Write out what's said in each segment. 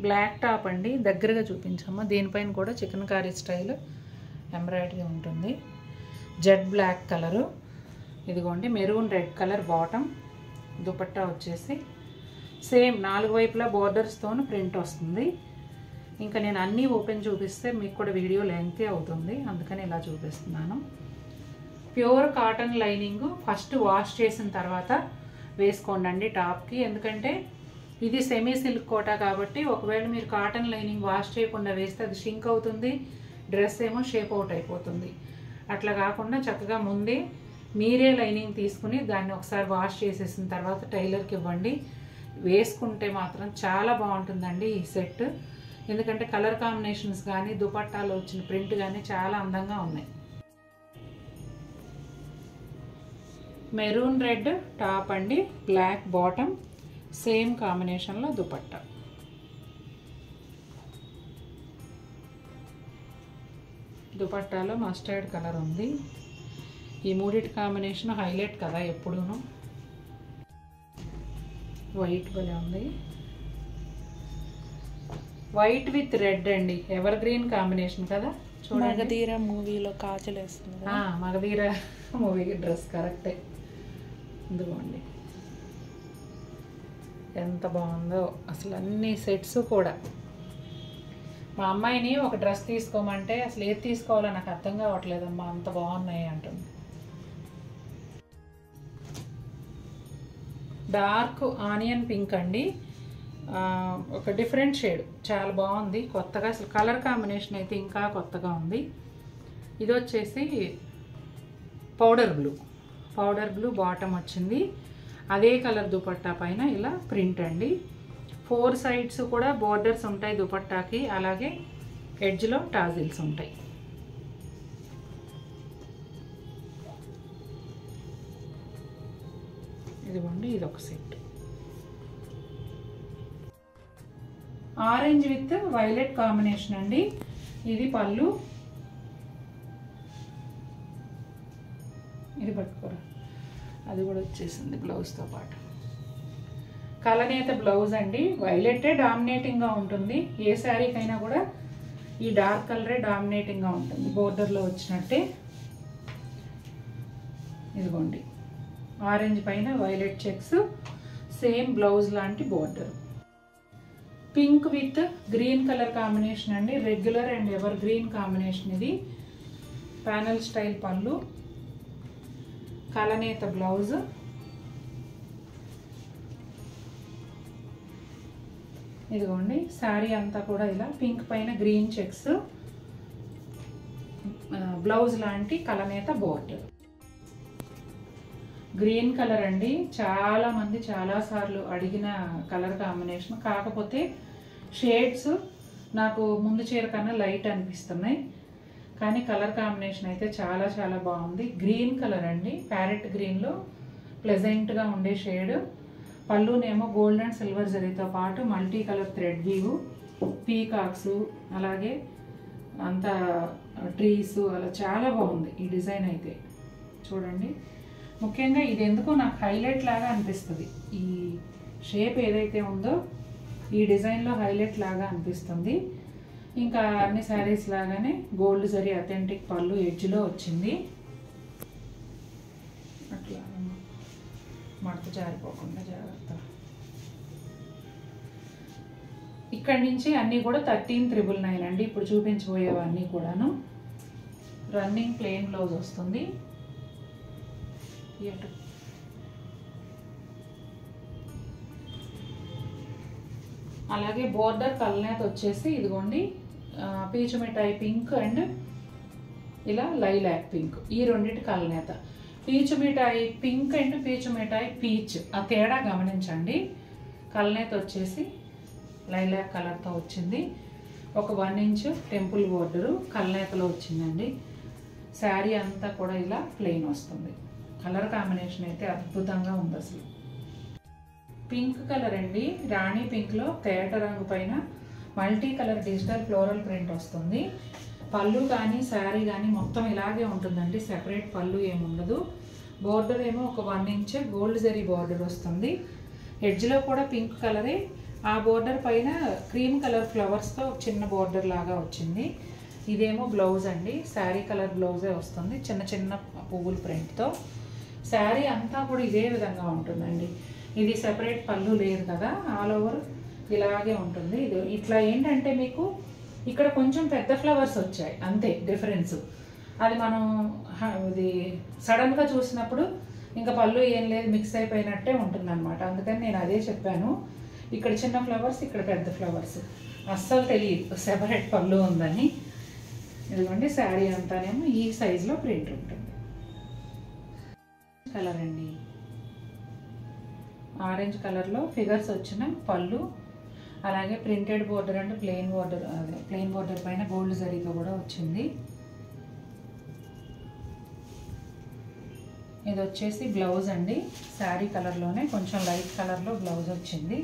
Black top అండి, దగ్గరగా చూపించమ్మా. దీనిపైన కూడా చికెన్ కర్రీ స్టైల్ ఎంబ్రాయిడరీ ఉంటుంది. జెడ్ బ్లాక్ కలరు, ఇదిగోండి maroon red colour bottom. Dupatta వచ్చేసి సేమ్ 4 వైపులా బోర్డర్స్తో ప్రింట్ వస్తుంది. ఇంకా నేను అన్నీ ఓపెన్ చూపిస్తే మీకు కూడా వీడియో లెంగ్తీ అవుతుంది, అందుకని ఇలా చూపిస్తున్నాను. Pure cotton lining first wash చేసిన తర్వాత వేసుకోండి టాప్కి. ఎందుకంటే ఇది సెమీ సిల్క్ కోటా కాబట్టి ఒకవేళ మీరు కాటన్ లైనింగ్ వాష్ చేయకుండా వేస్తే అది షింక్ అవుతుంది, డ్రెస్ ఏమో షేప్ అవుట్ అయిపోతుంది. అట్లా కాకుండా చక్కగా ముందే మీరే లైనింగ్ తీసుకుని దాన్ని ఒకసారి వాష్ చేసేసిన తర్వాత టైలర్కి ఇవ్వండి. వేసుకుంటే మాత్రం చాలా బాగుంటుందండి ఈ సెట్. ఎందుకంటే కలర్ కాంబినేషన్స్ కానీ దుపట్టాలో వచ్చిన ప్రింట్ కానీ చాలా అందంగా ఉన్నాయి. మెరూన్ రెడ్ టాప్ అండి, బ్లాక్ బాటమ్, సేమ్ కాంబినేషన్లో దుపట్టా. దుపట్టాలో మస్టర్డ్ కలర్ ఉంది. ఈ మూడిటి కాంబినేషన్ హైలైట్ కదా ఎప్పుడూను. వైట్ భలే ఉంది, వైట్ విత్ రెడ్ అండి, ఎవర్ గ్రీన్ కాంబినేషన్ కదా. చూడండి మగధీర మూవీలో కాజల్ వేస్తుంది. మగధీర మూవీ డ్రెస్ కరెక్టే. ఇదిగోండి ఎంత బాగుందో అసలు అన్ని సెట్స్ కూడా. మా అమ్మాయిని ఒక డ్రెస్ తీసుకోమంటే అసలు ఏది తీసుకోవాలో నాకు అర్థం కావట్లేదమ్మా, అంత బాగున్నాయి అంటుంది. డార్క్ ఆనియన్ పింక్ అండి, ఒక డిఫరెంట్ షేడ్, చాలా బాగుంది కొత్తగా. అసలు కలర్ కాంబినేషన్ అయితే ఇంకా కొత్తగా ఉంది. ఇది వచ్చేసి పౌడర్ బ్లూ బాటమ్ వచ్చింది. అదే కలర్ దుపట్టా పైన ఇలా ప్రింట్ అండి. 4 సైడ్స్ కూడా బోర్డర్స్ ఉంటాయి దుపట్టాకి, అలాగే ఎడ్జ్లో టాజిల్స్ ఉంటాయి. ఇదిగోండి ఇదొక set. Orange with violet combination అండి. ఇది పళ్ళు, ఇది పట్టుకోరా, అది కూడా వచ్చేసింది బ్లౌజ్తో పాటు. కలనేత బ్లౌజ్ అండి, వైలెటే డామినేటింగ్గా ఉంటుంది. ఏ శారీకైనా కూడా ఈ డార్క్ కలరే డామినేటింగ్గా ఉంటుంది, బోర్డర్లో వచ్చినట్టే. ఇదిగోండి ఆరెంజ్ పైన వైలెట్ చెక్స్, సేమ్ బ్లౌజ్ లాంటి border. Pink with green colour combination అండి, regular and evergreen combination. ఇది ప్యానల్ స్టైల్ పళ్ళు, కలనేత బ్లౌజ్. ఇదిగోండి శారీ అంతా కూడా ఇలా పింక్ పైన గ్రీన్ చెక్స్, బ్లౌజ్ లాంటి కలనేత బోర్డర్. గ్రీన్ కలర్ అండి, చాలా మంది చాలాసార్లు అడిగిన కలర్ కాంబినేషన్. కాకపోతే షేడ్స్ నాకు ముందు చీర కన్నా లైట్ అనిపిస్తున్నాయి, కానీ కలర్ కాంబినేషన్ అయితే చాలా చాలా బాగుంది. గ్రీన్ కలర్ అండి, ప్యారెట్ గ్రీన్లో ప్లెజెంట్గా ఉండే షేడ్. పళ్ళునేమో గోల్డ్ అండ్ సిల్వర్ జరీతో పాటు multi colour thread weave, peacocks, అలాగే అంతా ట్రీస్, అలా చాలా బాగుంది ఈ డిజైన్ అయితే. చూడండి ముఖ్యంగా ఇది ఎందుకో నాకు హైలైట్ లాగా అనిపిస్తుంది. ఈ షేప్ ఏదైతే ఉందో ఈ డిజైన్లో హైలైట్ లాగా అనిపిస్తుంది. ఇంకా అన్ని శారీస్ లాగానే గోల్డ్ జరీ అథెంటిక్ పళ్ళు ఎడ్జ్లో వచ్చింది. అట్లా మడత జారిపోకుండా జాగ్రత్త. ఇక్కడి నుంచి అన్నీ కూడా 13,999 అండి. ఇప్పుడు చూపించబోయేవన్నీ కూడాను. రన్నింగ్ ప్లెయిన్ బ్లౌజ్ వస్తుంది. అలాగే బోర్డర్ కలనేత వచ్చేసి ఇదిగోండి పీచు మిఠాయి పింక్ అండ్ ఇలా లైలాక్ పింక్, ఈ రెండింటి కలనేత. పీచు మిఠాయి పింక్ అండ్ పీచు మిఠాయి పీచ్, ఆ తేడా గమనించండి. కలనేత వచ్చేసి లైలాక్ కలర్తో వచ్చింది. ఒక 1 ఇంచ్ టెంపుల్ బోర్డరు కలనేతలో వచ్చిందండి. శారీ అంతా కూడా ఇలా ప్లెయిన్ వస్తుంది. కలర్ కాంబినేషన్ అయితే అద్భుతంగా ఉంది అసలు. పింక్ కలర్ అండి, రాణి పింక్లో తేట రంగు పైన multi colour digital floral print వస్తుంది. పళ్ళు కానీ శారీ కానీ మొత్తం ఇలాగే ఉంటుందండి, సెపరేట్ పళ్ళు ఏముండదు. బోర్డర్ ఏమో ఒక 1 ఇంచ్ గోల్డ్ జరీ బోర్డర్ వస్తుంది. ఎడ్జ్లో కూడా పింక్ కలరే, ఆ బోర్డర్ పైన క్రీమ్ కలర్ ఫ్లవర్స్తో చిన్న బోర్డర్ లాగా వచ్చింది. ఇదేమో బ్లౌజ్ అండి, శారీ కలర్ బ్లౌజే వస్తుంది, చిన్న చిన్న పువ్వుల ప్రింట్తో. శారీ అంతా కూడా ఇదే విధంగా ఉంటుందండి. ఇది సెపరేట్ పళ్ళు లేదు కదా, ఆల్ ఓవర్ ఇలాగే ఉంటుంది. ఇది ఇట్లా ఏంటంటే మీకు ఇక్కడ కొంచెం పెద్ద ఫ్లవర్స్ వచ్చాయి అంతే డిఫరెన్స్. అది మనం ఇది సడన్గా చూసినప్పుడు ఇంకా పళ్ళు ఏం లేదు, మిక్స్ అయిపోయినట్టే ఉంటుంది అనమాట. అందుకని నేను అదే చెప్పాను, ఇక్కడ చిన్న ఫ్లవర్స్ ఇక్కడ పెద్ద ఫ్లవర్స్, అస్సలు తెలియదు సెపరేట్ పళ్ళు ఉందని. ఇదిగోండి శారీ అంతానేమో ఈ సైజులో ప్రింట్ ఉంటుంది. కలర్ అండి, ఆరెంజ్ కలర్లో ఫిగర్స్ వచ్చిన పళ్ళు, అలాగే ప్రింటెడ్ బోర్డర్ అంటే ప్లెయిన్ బోర్డర్, అదే ప్లెయిన్ బోర్డర్ పైన గోల్డ్ జరీతో కూడా వచ్చింది. ఇది వచ్చేసి బ్లౌజ్ అండి, శారీ కలర్లోనే కొంచెం లైట్ కలర్లో బ్లౌజ్ వచ్చింది.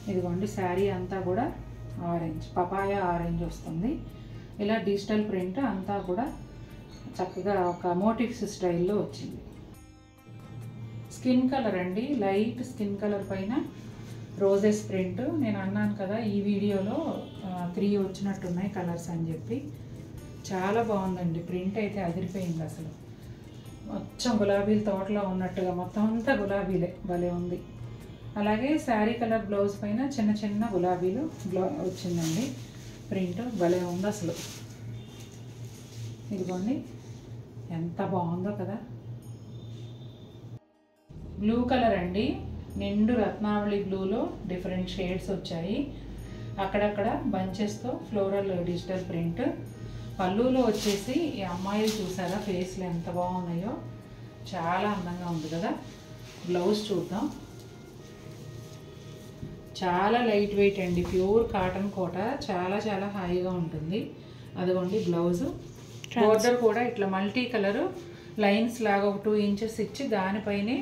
ఇదిగోండి శారీ అంతా కూడా ఆరెంజ్, పపాయ ఆరెంజ్ వస్తుంది. ఇలా డిజిటల్ ప్రింట్ అంతా కూడా చక్కగా ఒక మోటివ్స్ స్టైల్లో వచ్చింది. స్కిన్ కలర్ అండి, లైట్ స్కిన్ కలర్ పైన రోజెస్ ప్రింట్. నేను అన్నాను కదా ఈ వీడియోలో 3 వచ్చినట్టున్నాయి కలర్స్ అని చెప్పి. చాలా బాగుందండి, ప్రింట్ అయితే అదిరిపోయింది అసలు. మొత్తం గులాబీల తోటలో ఉన్నట్టుగా మొత్తం అంతా గులాబీలే, భలే ఉంది. అలాగే శారీ కలర్ బ్లౌజ్ పైన చిన్న చిన్న గులాబీలు వచ్చిందండి ప్రింట్, భలే ఉంది అసలు. ఇదిగోండి ఎంత బాగుందో కదా. బ్లూ కలర్ అండి, నిండు రత్నావళి బ్లూలో డిఫరెంట్ షేడ్స్ వచ్చాయి. అక్కడక్కడ బంచెస్తో ఫ్లోరల్ డిజిటల్ ప్రింట్. పళ్ళులో వచ్చేసి ఈ అమ్మాయిలు చూసారా ఫేస్లు ఎంత బాగున్నాయో, చాలా అందంగా ఉంది కదా. బ్లౌజ్ చూద్దాం. చాలా లైట్ వెయిట్ అండి, ప్యూర్ కాటన్ కోట, చాలా చాలా హాయిగా ఉంటుంది. అదిగోండి బ్లౌజు. బోర్డర్ కూడా ఇట్లా మల్టీ కలర్ లైన్స్ లాగా ఒక 2 ఇంచెస్ ఇచ్చి దానిపైనే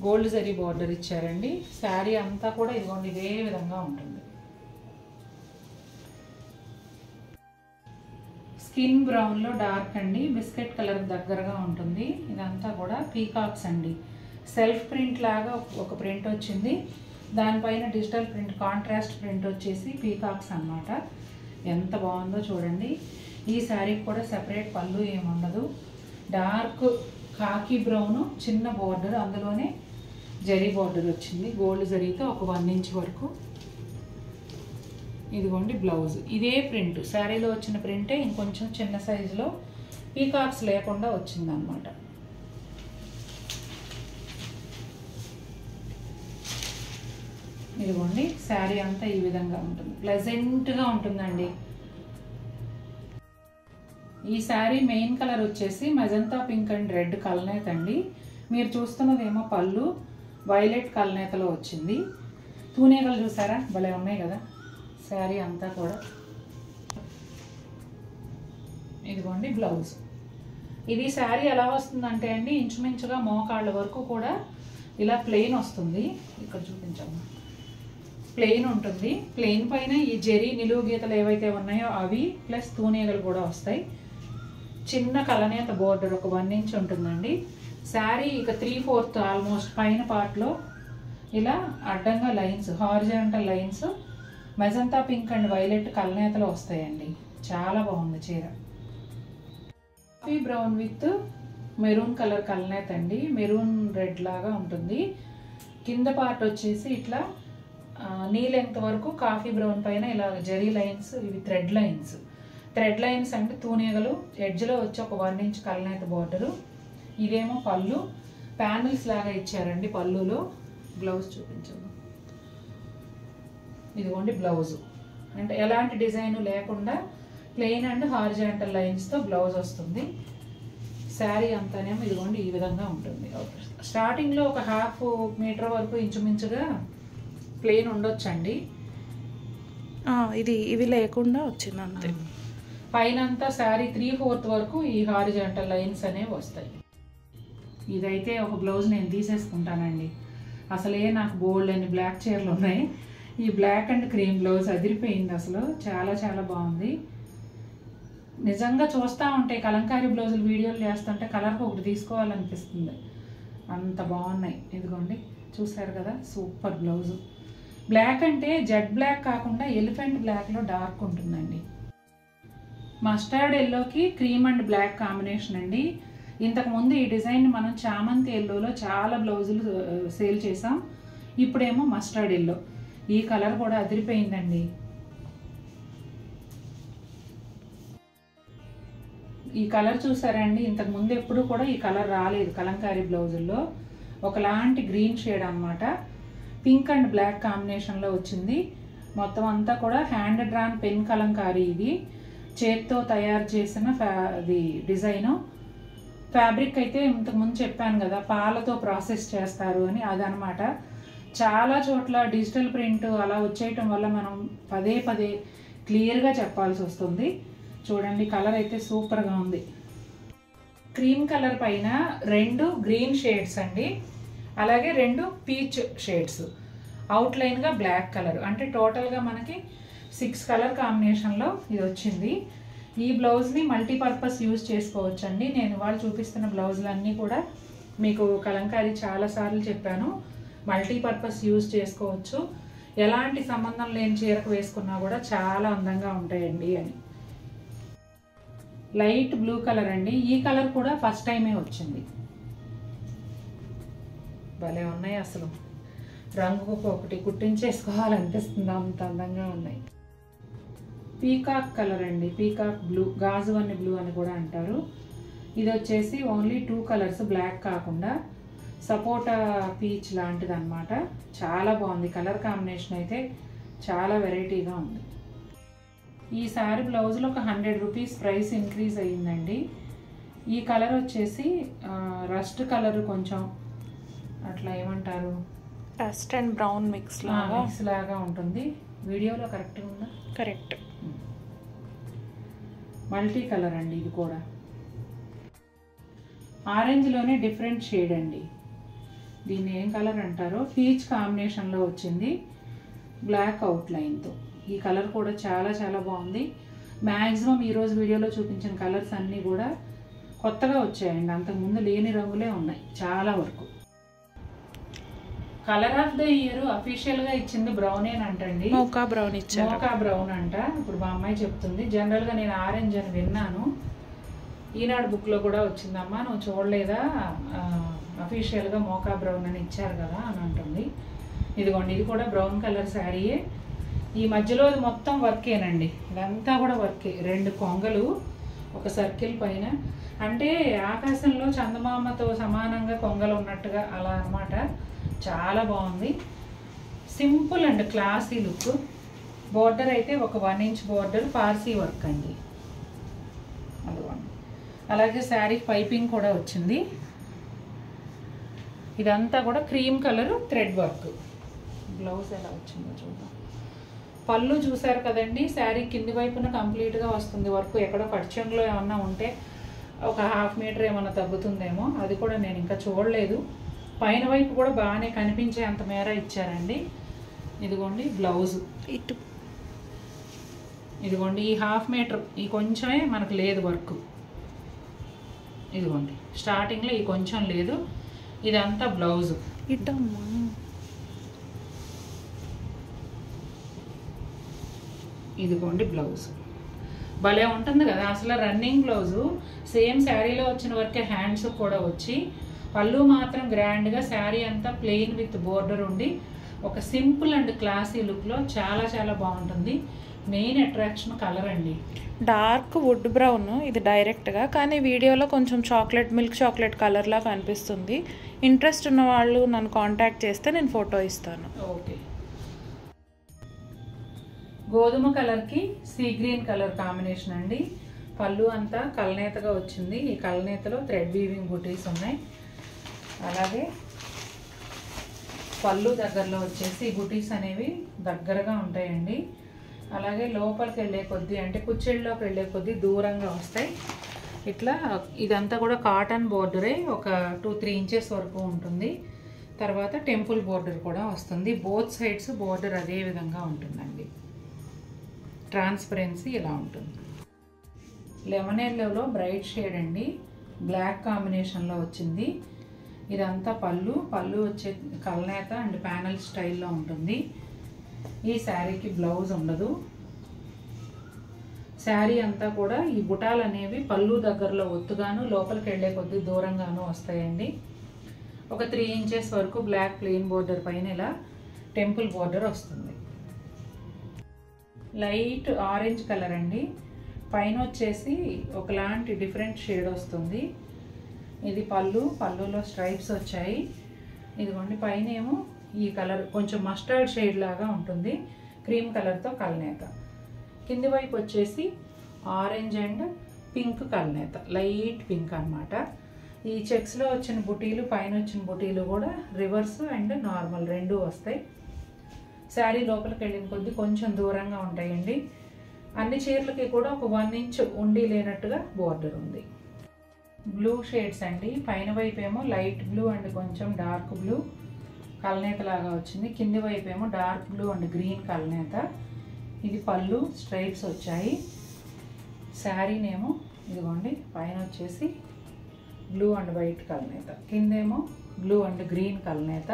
గోల్డ్ జరీ బోర్డర్ ఇచ్చారండి. శారీ అంతా కూడా ఇదిగోండి ఇదే విధంగా ఉంటుంది. స్కిన్ బ్రౌన్లో డార్క్ అండి, బిస్కెట్ కలర్ దగ్గరగా ఉంటుంది. ఇదంతా కూడా పీకాక్స్ అండి, సెల్ఫ్ ప్రింట్ లాగా ఒక ప్రింట్ వచ్చింది, దానిపైన డిజిటల్ ప్రింట్ కాంట్రాస్ట్ ప్రింట్ వచ్చేసి పీకాక్స్ అన్నమాట. ఎంత బాగుందో చూడండి. ఈ శారీకి కూడా సెపరేట్ పళ్ళు ఏముండదు, డార్క్ కాకి బ్రౌన్ చిన్న బోర్డర్, అందులోనే జరీ బోర్డర్ వచ్చింది గోల్డ్ జరీతో ఒక 1 ఇంచ్ వరకు. ఇదిగోండి బ్లౌజ్, ఇదే ప్రింట్ శారీలో వచ్చిన ప్రింటే ఇంకొంచెం చిన్న సైజులో పీకాక్స్ లేకుండా వచ్చిందనమాట. ఇదిగోండి శారీ అంతా ఈ విధంగా ఉంటుంది, ప్లెజెంట్గా ఉంటుందండి. ఈ శారీ మెయిన్ కలర్ వచ్చేసి మెజంతా పింక్ అండ్ రెడ్ కల్నేత అండి. మీరు చూస్తున్నదేమో పళ్ళు వైలెట్ కల్నేతలో వచ్చింది. తూనేగలు చూసారా భలే ఉన్నాయి కదా. శారీ అంతా కూడా ఇదిగోండి బ్లౌజ్. ఇది శారీ ఎలా వస్తుందంటే అండి, ఇంచుమించుగా మోకాళ్ళ వరకు కూడా ఇలా ప్లెయిన్ వస్తుంది. ఇక్కడ చూపించమ్మా, ప్లెయిన్ ఉంటుంది. ప్లెయిన్ పైన ఈ జరీ నిలువు గీతలు ఏవైతే ఉన్నాయో అవి ప్లస్ తూనేగలు కూడా వస్తాయి. చిన్న కలనేత బోర్డర్ ఒక 1 ఇంచ్ ఉంటుందండి. శారీ ఇక 3/4 ఆల్మోస్ట్ పైన పార్ట్లో ఇలా అడ్డంగా lines, horizontal lines magenta pink and violet కలనేతలు వస్తాయండి. చాలా బాగుంది చీర. Coffee brown with maroon colour కలనేత అండి, మెరూన్ రెడ్ లాగా ఉంటుంది. కింద పార్ట్ వచ్చేసి ఇట్లా నీ లెంగ్త్ వరకు కాఫీ బ్రౌన్ పైన ఇలా జరీ లైన్స్, ఇవి థ్రెడ్ లైన్స్. థ్రెడ్ లైన్స్ అంటే తూనీగలు, ఎడ్జ్లో వచ్చి ఒక 1 ఇంచ్ కలనేత బోర్డరు. ఇదేమో పళ్ళు, ప్యానల్స్ లాగా ఇచ్చారండి పళ్ళులో. బ్లౌజ్ చూపించండి. ఇదిగోండి బ్లౌజు, అంటే ఎలాంటి డిజైన్ లేకుండా ప్లెయిన్ అండ్ హారిజాంటల్ లైన్స్తో బ్లౌజ్ వస్తుంది. శారీ అంతానేమో ఇదిగోండి ఈ విధంగా ఉంటుంది. స్టార్టింగ్లో ఒక 1/2 మీటర్ వరకు ఇంచుమించుగా ప్లెయిన్ ఉండొచ్చండి. ఇవి లేకుండా వచ్చింది అంతే. పైన అంతా శారీ 3/4 వరకు ఈ హారిజాంటల్ లైన్స్ అనేవి వస్తాయి. ఇదైతే ఒక బ్లౌజ్ నేను తీసేసుకుంటానండి. అసలే నాకు బోల్డ్ అని బ్లాక్ చీరలు ఉన్నాయి, ఈ బ్లాక్ అండ్ క్రీమ్ బ్లౌజ్ అదిరిపోయింది అసలు. చాలా చాలా బాగుంది నిజంగా. చూస్తూ ఉంటే కలంకారీ బ్లౌజులు వీడియోలు చేస్తుంటే కలర్కి ఒకటి తీసుకోవాలనిపిస్తుంది, అంత బాగున్నాయి. ఇదిగోండి చూసారు కదా, సూపర్ బ్లౌజు. బ్లాక్ అంటే జెడ్ బ్లాక్ కాకుండా ఎలిఫెంట్ బ్లాక్లో డార్క్ ఉంటుందండి. మస్టర్డ్ ఎల్లోకి క్రీమ్ అండ్ బ్లాక్ కాంబినేషన్ అండి. ఇంతకుముందు ఈ డిజైన్ మనం చామంతి ఎల్లోలో చాలా బ్లౌజులు సేల్ చేసాం. ఇప్పుడేమో మస్టర్డ్ ఎల్లో. ఈ కలర్ కూడా అదిరిపోయిందండి. ఈ కలర్ చూసారండి, ఇంతకుముందు ఎప్పుడు కూడా ఈ కలర్ రాలేదు కలంకారీ బ్లౌజుల్లో. ఒకలాంటి గ్రీన్ షేడ్ అనమాట, పింక్ అండ్ బ్లాక్ కాంబినేషన్లో వచ్చింది. మొత్తం అంతా కూడా హ్యాండ్ డ్రాన్ పెన్ కలంకారీ. ఇది చేత్తో తయారు చేసిన అది డిజైను. ఫ్యాబ్రిక్ అయితే ఇంతకుముందు చెప్పాను కదా, పాలతో ప్రాసెస్ చేస్తారు అని, అదనమాట. చాలా చోట్ల డిజిటల్ ప్రింట్ అలా వచ్చేయటం వల్ల మనం పదే పదే క్లియర్గా చెప్పాల్సి వస్తుంది. చూడండి, కలర్ అయితే సూపర్గా ఉంది. క్రీమ్ కలర్ పైన 2 గ్రీన్ షేడ్స్ అండి, అలాగే 2 పీచ్ షేడ్స్, అవుట్లైన్గా బ్లాక్ కలర్. అంటే టోటల్గా మనకి 6 కలర్ కాంబినేషన్లో ఇది వచ్చింది. ఈ బ్లౌజ్ని మల్టీపర్పస్ యూజ్ చేసుకోవచ్చండి. నేను వాళ్ళు చూపిస్తున్న బ్లౌజులన్నీ కూడా మీకు కలంకారీ చాలాసార్లు చెప్పాను, మల్టీపర్పస్ యూజ్ చేసుకోవచ్చు. ఎలాంటి సంబంధం లేని చీరకు వేసుకున్నా కూడా చాలా అందంగా ఉంటాయండి అని. లైట్ బ్లూ కలర్ అండి. ఈ కలర్ కూడా ఫస్ట్ టైమే వచ్చింది. భలే ఉన్నాయి అసలు, రంగు ఒకటి కుట్టించేసుకోవాలనిపిస్తుంది, అంత అందంగా ఉన్నాయి. పీకాక్ కలర్ అండి, పీకాక్ బ్లూ, గాజువన్ని బ్లూ అని కూడా అంటారు. ఇది వచ్చేసి ఓన్లీ 2 కలర్స్, బ్లాక్ కాకుండా సపోటా పీచ్ లాంటిది అనమాట. చాలా బాగుంది కలర్ కాంబినేషన్, అయితే చాలా వెరైటీగా ఉంది. ఈసారి బ్లౌజులో ఒక 100 రూపీస్ ప్రైస్ ఇంక్రీజ్ అయ్యిందండి. ఈ కలర్ వచ్చేసి రస్ట్ కలర్, కొంచెం అట్లా ఏమంటారు, రస్ట్ అండ్ బ్రౌన్ మిక్స్ లాగా ఉంటుంది. వీడియోలో కరెక్ట్గా ఉందా? కరెక్ట్. మల్టీ కలర్ అండి ఇది కూడా. ఆరెంజ్లోనే డిఫరెంట్ షేడ్ అండి. దీన్ని ఏం కలర్ అంటారో, పీచ్ కాంబినేషన్లో వచ్చింది బ్లాక్ అవుట్లైన్తో. ఈ కలర్ కూడా చాలా చాలా బాగుంది. మ్యాక్సిమం ఈరోజు వీడియోలో చూపించిన కలర్స్ అన్నీ కూడా కొత్తగా వచ్చాయండి, అంతకుముందు లేని రంగులే ఉన్నాయి చాలా వరకు. కలర్ ఆఫ్ ద ఇయర్ అఫీషియల్గా ఇచ్చింది బ్రౌనేనంటండి, మోకా బ్రౌన్ ఇచ్చారు. మోకా బ్రౌన్ అంట. ఇప్పుడు మా అమ్మాయి చెప్తుంది. జనరల్గా నేను ఆరెంజ్ అని విన్నాను, ఈనాడు బుక్లో కూడా వచ్చిందమ్మా, నువ్వు చూడలేదా, అఫీషియల్గా మోకా బ్రౌన్ అని ఇచ్చారు కదా అని అంటుంది. ఇదిగోండి, ఇది కూడా బ్రౌన్ కలర్ శారీయే. ఈ మధ్యలో మొత్తం వర్కేనండి, ఇదంతా కూడా వర్కే. 2 కొంగలు ఒక సర్కిల్ పైన, అంటే ఆకాశంలో చందమామతో సమానంగా కొంగలు ఉన్నట్టుగా అలా అన్నమాట. చాలా బాగుంది, simple and classy look. Border అయితే ఒక 1 ఇంచ్ బోర్డర్, పార్సీ వర్క్ అండి. అదిగోండి, అలాగే శారీ పైపింగ్ కూడా వచ్చింది. ఇదంతా కూడా cream colour thread work. Blouse ఎలా వచ్చిందో చూద్దాం. పళ్ళు చూసారు కదండి, శారీ కింది వైపున కంప్లీట్గా వస్తుంది వర్క్. ఎక్కడో పచ్చంలో ఏమన్నా ఉంటే ఒక 1/2 మీటర్ ఏమన్నా తగ్గుతుందేమో, అది కూడా నేను ఇంకా చూడలేదు. పైన వైపు కూడా బాగానే కనిపించే అంత మేర ఇచ్చారండి. ఇదిగోండి బ్లౌజు, ఇదిగోండి ఈ 1/2 మీటర్, ఈ కొంచెమే మనకు లేదు వర్క్. ఇదిగోండి స్టార్టింగ్లో ఈ కొంచెం లేదు, ఇదంతా బ్లౌజు. ఇదిగోండి బ్లౌజ్, భలే ఉంటుంది కదా అసలు. రన్నింగ్ బ్లౌజు, సేమ్ శారీలో వచ్చిన వరకే హ్యాండ్స్ కూడా వచ్చి, పళ్ళు మాత్రం గ్రాండ్గా, శారీ అంతా ప్లెయిన్ విత్ బోర్డర్ ఉండి ఒక సింపుల్ అండ్ క్లాసీ లుక్లో చాలా చాలా బాగుంటుంది. మెయిన్ అట్రాక్షన్ కలర్ అండి, డార్క్ వుడ్ బ్రౌన్. ఇది డైరెక్ట్గా, కానీ వీడియోలో కొంచెం చాక్లెట్, మిల్క్ చాక్లెట్ కలర్లా కనిపిస్తుంది. ఇంట్రెస్ట్ ఉన్న వాళ్ళు నన్ను కాంటాక్ట్ చేస్తే నేను ఫోటో ఇస్తాను. ఓకే. గోధుమ కలర్కి సీ గ్రీన్ కలర్ కాంబినేషన్ అండి. పళ్ళు అంతా కలనేతగా వచ్చింది. ఈ కలనేతలో థ్రెడ్ వీవింగ్ బుటీస్ ఉన్నాయి. అలాగే పళ్ళు దగ్గరలో వచ్చేసి బుటీస్ అనేవి దగ్గరగా ఉంటాయండి. అలాగే లోపలికి వెళ్ళే కొద్దీ, అంటే కుచ్చిళ్ళలోకి వెళ్ళే కొద్దీ దూరంగా వస్తాయి. ఇట్లా ఇదంతా కూడా కాటన్ బోర్డరే, ఒక 2-3 ఇంచెస్ వరకు ఉంటుంది. తర్వాత టెంపుల్ బోర్డర్ కూడా వస్తుంది. బోత్ సైడ్స్ బోర్డర్ అదే విధంగా ఉంటుందండి. ట్రాన్స్పరెన్సీ ఇలా ఉంటుంది. లెమన్ ఎల్లోలో బ్రైట్ షేడ్ అండి, బ్లాక్ కాంబినేషన్లో వచ్చింది. ఇదంతా పళ్ళు వచ్చే కల్నేత అండ్ ప్యానల్ స్టైల్లో ఉంటుంది. ఈ శారీకి బ్లౌజ్ ఉండదు. శారీ అంతా కూడా ఈ బుటాలు అనేవి పళ్ళు దగ్గరలో ఒత్తుగాను లోపలికి వెళ్ళే కొద్దీ దూరంగాను వస్తాయండి. ఒక 3 ఇంచెస్ వరకు బ్లాక్ ప్లెయిన్ బోర్డర్ పైన ఇలా టెంపుల్ బోర్డర్ వస్తుంది. లైట్ ఆరెంజ్ కలర్ అండి. పైన వచ్చేసి ఒకలాంటి డిఫరెంట్ షేడ్ వస్తుంది. ఇది పళ్ళులో స్ట్రైప్స్ వచ్చాయి. ఇదిగోండి పైన ఏమో ఈ కలర్ కొంచెం మస్టర్డ్ షేడ్ లాగా ఉంటుంది, క్రీమ్ కలర్తో కల్నేత. కింది వైపు వచ్చేసి ఆరెంజ్ అండ్ పింక్ కల్నేత, లైట్ పింక్ అన్నమాట. ఈ చెక్స్లో వచ్చిన బుటీలు పైన వచ్చిన బుటీలు కూడా రివర్స్ అండ్ నార్మల్ రెండు వస్తాయి. శారీ లోపలికి వెళ్ళిన కొద్దీ కొంచెం దూరంగా ఉంటాయండి. అన్ని చీరలకి కూడా ఒక 1 ఇంచ్ ఉండి లేనట్టుగా బోర్డర్ ఉంది. బ్లూ షేడ్స్ అండి. పైన వైపు ఏమో లైట్ బ్లూ అండ్ కొంచెం డార్క్ బ్లూ కల్నేత లాగా వచ్చింది. కింది వైపు ఏమో డార్క్ బ్లూ అండ్ గ్రీన్ కల్నేత. ఇది పళ్ళు స్ట్రైప్స్ వచ్చాయి. శారీనేమో ఇదిగోండి పైన వచ్చేసి బ్లూ అండ్ వైట్ కల్నేత, కిందేమో బ్లూ అండ్ గ్రీన్ కల్నేత.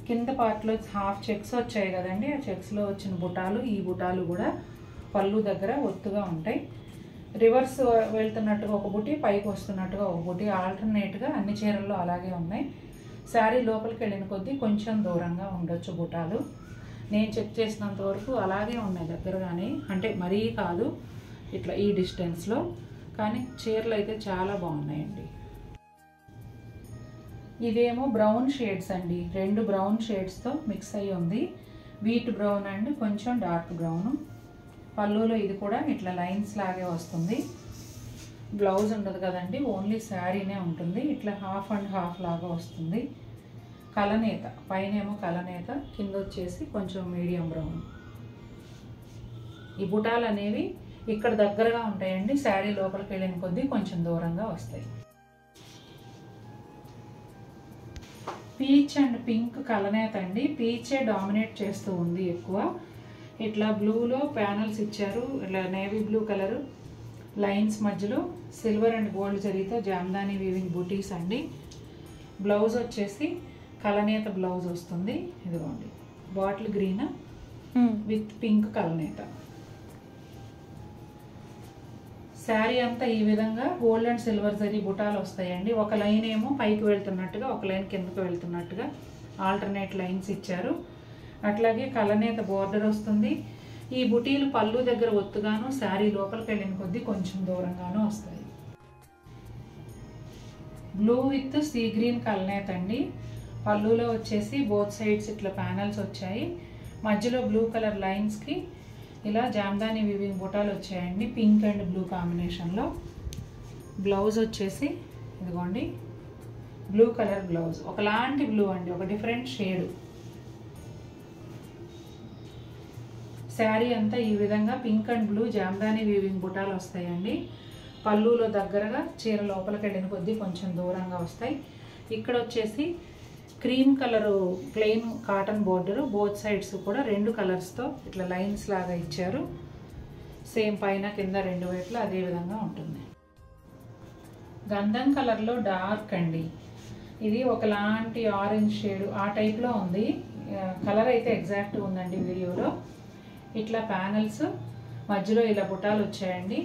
కింద పార్ట్లో హాఫ్ చెక్స్ వచ్చాయి కదండి, ఆ చెక్స్లో వచ్చిన బుటాలు, ఈ బుటాలు కూడా పళ్ళు దగ్గర ఒత్తుగా ఉంటాయి. రివర్స్ వెళ్తున్నట్టుగా ఒక బుటీ, పైకి వస్తున్నట్టుగా ఒక బుటీ, ఆల్టర్నేట్గా అన్ని చీరల్లో అలాగే ఉన్నాయి. శారీ లోపలికి వెళ్ళిన కొద్దీ కొంచెం దూరంగా ఉండొచ్చు బుటాలు. నేను చెక్ చేసినంత వరకు అలాగే ఉన్నాయి దగ్గరగానే, అంటే మరీ కాదు ఇట్లా ఈ డిస్టెన్స్లో, కానీ చీరలు అయితే చాలా బాగున్నాయండి. ఇదేమో బ్రౌన్ షేడ్స్ అండి. 2 బ్రౌన్ షేడ్స్తో మిక్స్ అయ్యి ఉంది. వీట్ బ్రౌన్ అండ్ కొంచెం డార్క్ బ్రౌన్. పళ్ళులో ఇది కూడా ఇట్లా లైన్స్ లాగే వస్తుంది. బ్లౌజ్ ఉండదు కదండి, ఓన్లీ శారీనే ఉంటుంది. ఇట్లా హాఫ్ అండ్ హాఫ్ లాగా వస్తుంది. కలనేత పైన ఏమో కలనేత, కింద వచ్చేసి కొంచెం మీడియం బ్రౌన్. ఈ బుటాలు అనేవి ఇక్కడ దగ్గరగా ఉంటాయండి, శారీ లోపలికి వెళ్ళిన కొద్దీ కొంచెం దూరంగా వస్తాయి. పీచ్ అండ్ పింక్ కలనేత అండి. పీచే డామినేట్ చేస్తూ ఉంది ఎక్కువ. ఇట్లా బ్లూలో ప్యానల్స్ ఇచ్చారు, ఇట్లా నేవీ బ్లూ కలరు లైన్స్ మధ్యలో సిల్వర్ అండ్ గోల్డ్ జరీతో జామ్దాని వీవింగ్ బుటీస్ అండి. బ్లౌజ్ వచ్చేసి కలనేత బ్లౌజ్ వస్తుంది. ఇదిగోండి బాటిల్ గ్రీన్ విత్ పింక్ కలనేత. శారీ అంతా ఈ విధంగా గోల్డ్ అండ్ సిల్వర్ జరీ బుటాలు వస్తాయండి. ఒక లైన్ ఏమో పైకి వెళ్తున్నట్టుగా, ఒక లైన్ కిందకు వెళ్తున్నట్టుగా ఆల్టర్నేట్ లైన్స్ ఇచ్చారు. అట్లాగే కలనేత బోర్డర్ వస్తుంది. ఈ బుటీలు పళ్ళు దగ్గర ఒత్తుగాను, శారీ లోపలికి వెళ్ళిన కొద్దీ కొంచెం దూరంగాను వస్తాయి. బ్లూ విత్ సీ గ్రీన్ కలనేత అండి. పళ్ళులో వచ్చేసి బోత్ సైడ్స్ ఇట్లా ప్యానల్స్ వచ్చాయి. మధ్యలో బ్లూ కలర్ లైన్స్కి ఇలా జామ్దాని వీవింగ్ బుటాలు వచ్చాయండి, పింక్ అండ్ బ్లూ కాంబినేషన్లో. బ్లౌజ్ వచ్చేసి ఇదిగోండి బ్లూ కలర్ బ్లౌజ్, ఒకలాంటి బ్లూ అండి, ఒక డిఫరెంట్ షేడు. శారీ అంతా ఈ విధంగా pink and blue jamdani weaving బుటాలు వస్తాయండి. పళ్ళులో దగ్గరగా, చీర లోపలికి వెళ్ళిన కొద్దీ కొంచెం దూరంగా వస్తాయి. ఇక్కడ వచ్చేసి cream colour plain cotton border, both sides కూడా 2 కలర్స్తో ఇట్లా లైన్స్ లాగా ఇచ్చారు. సేమ్ పైన కింద 2 వైపులా అదే విధంగా ఉంటుంది. గంధం కలర్లో డార్క్ అండి. ఇది ఒకలాంటి ఆరెంజ్ షేడ్ ఆ టైప్లో ఉంది. కలర్ అయితే ఎగ్జాక్ట్ ఉందండి వీడియోలో. ఇట్లా ప్యానల్స్ మధ్యలో ఇలా బుటాలు వచ్చాయండి.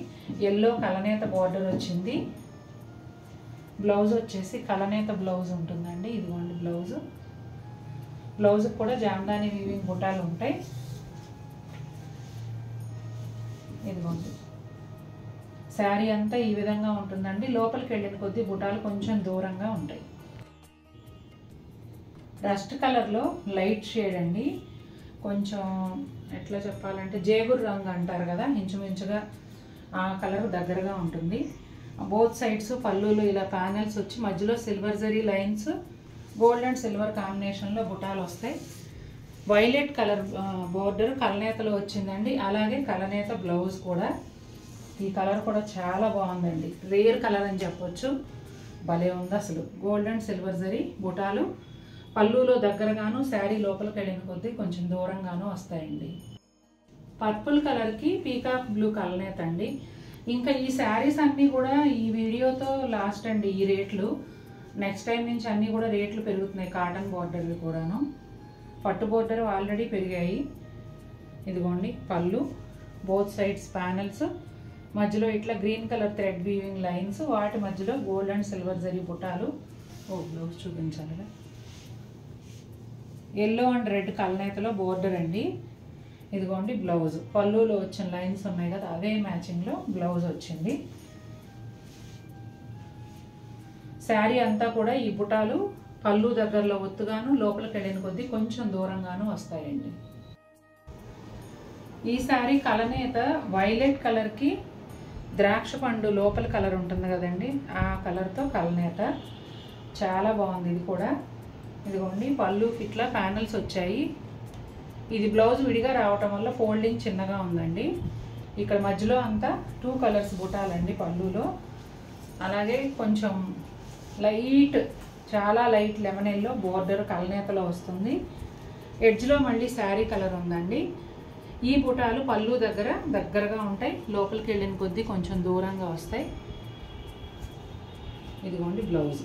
ఎల్లో కలనేత బోర్డర్ వచ్చింది. బ్లౌజ్ వచ్చేసి కలనేత బ్లౌజ్ ఉంటుందండి. ఇదిగోండి బ్లౌజ్ కూడా జామ్దాని వీవింగ్ బుటాలు ఉంటాయి. ఇదిగోండి శారీ అంతా ఈ విధంగా ఉంటుందండి. లోపలికి వెళ్ళిన కొద్దీ బుటాలు కొంచెం దూరంగా ఉంటాయి. రస్ట్ కలర్లో లైట్ షేడ్ అండి. కొంచెం ఎట్లా చెప్పాలంటే జేగురు రంగు అంటారు కదా, ఇంచుమించుగా ఆ కలర్ దగ్గరగా ఉంటుంది. బోత్ సైడ్స్ పళ్ళులు ఇలా ప్యానల్స్ వచ్చి మధ్యలో silver zari lines, gold and silver కాంబినేషన్లో బుటాలు వస్తాయి. వైలెట్ కలర్ బోర్డర్ కలనేతలో వచ్చిందండి. అలాగే కలనేత బ్లౌజ్ కూడా. ఈ కలర్ కూడా చాలా బాగుందండి, రేర్ కలర్ అని చెప్పొచ్చు. భలే ఉంది అసలు. గోల్డ్ అండ్ సిల్వర్ జరీ బుటాలు పళ్ళులో దగ్గరగాను, శారీ లోపలికి వెళ్ళిన కొద్దీ కొంచెం దూరంగాను వస్తాయండి. పర్పుల్ కలర్కి పీకాక్ బ్లూ కలనేత అండి. ఇంకా ఈ శారీస్ అన్నీ కూడా ఈ వీడియోతో లాస్ట్ అండి ఈ రేట్లు. నెక్స్ట్ టైం నుంచి అన్నీ కూడా రేట్లు పెరుగుతున్నాయి, కాటన్ బార్డర్లు కూడాను. పట్టు బార్డర్ ఆల్రెడీ పెరిగాయి. ఇదిగోండి పళ్ళు, బోత్ సైడ్స్ ప్యానల్స్, మధ్యలో ఇట్లా green colour thread weaving lines, వాటి మధ్యలో గోల్డ్ అండ్ సిల్వర్ జరీ బుటాలు. బ్లౌజ్ చూపించాలి. ఎల్లో అండ్ రెడ్ కలనేతలో బోర్డర్ అండి. ఇదిగోండి బ్లౌజ్, పళ్ళులో వచ్చిన లైన్స్ ఉన్నాయి కదా అవే మ్యాచింగ్లో బ్లౌజ్ వచ్చింది. శారీ అంతా కూడా ఈ బుటాలు పళ్ళు దగ్గరలో ఒత్తుగాను, లోపలికి వెళ్ళిన కొద్దీ కొంచెం దూరంగాను వస్తాయండి. ఈ శారీ కలనేత వైలెట్ కలర్కి ద్రాక్ష పండు లోపల కలర్ ఉంటుంది కదండి, ఆ కలర్తో కలనేత చాలా బాగుంది. ఇది కూడా ఇదిగోండి పళ్ళుకి ఇట్లా ప్యానల్స్ వచ్చాయి. ఇది బ్లౌజ్ విడిగా రావటం వల్ల ఫోల్డింగ్ చిన్నగా ఉందండి. ఇక్కడ మధ్యలో అంతా 2 కలర్స్ బుటాలండి పళ్ళులో. అలాగే కొంచెం లైట్, చాలా లైట్ లెమన్ ఎల్లో బోర్డర్ కలనేతలో వస్తుంది. ఎడ్జ్లో మళ్ళీ శారీ కలర్ ఉందండి. ఈ బుటాలు పళ్ళు దగ్గరగా ఉంటాయి, లోపలికి వెళ్ళిన కొద్దీ కొంచెం దూరంగా వస్తాయి. ఇదిగోండి బ్లౌజ్.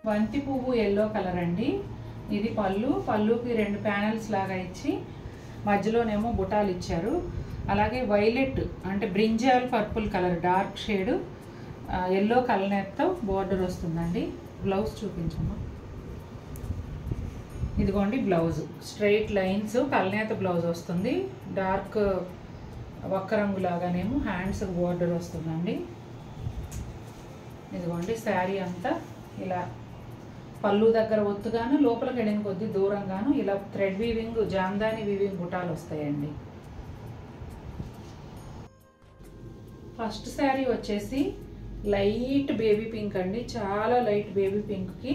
బంతి పువ్వు ఎల్లో కలర్ అండి. ఇది పళ్ళుకి 2 ప్యానల్స్ లాగా ఇచ్చి మధ్యలోనేమో బుటాలు ఇచ్చారు. అలాగే వైలెట్ అంటే brinjal purple colour dark shade yellow కలర్తో బోర్డర్ వస్తుందండి. బ్లౌజ్ చూపించమ్మా. ఇదిగోండి బ్లౌజ్, స్ట్రైట్ లైన్స్ కలనేత బ్లౌజ్ వస్తుంది. డార్క్ ఒక్క రంగు లాగానేమో హ్యాండ్స్ బోర్డర్ వస్తుందండి. ఇదిగోండి శారీ అంతా ఇలా పళ్ళు దగ్గర ఒత్తుగాను, లోపలికి వెళ్ళిన కొద్దీ దూరంగాను ఇలా థ్రెడ్ వీవింగ్, జాందాని వీవింగ్ బుటాలు వస్తాయండి. ఫస్ట్ శారీ వచ్చేసి లైట్ బేబీ పింక్ అండి, చాలా లైట్ బేబీ పింక్కి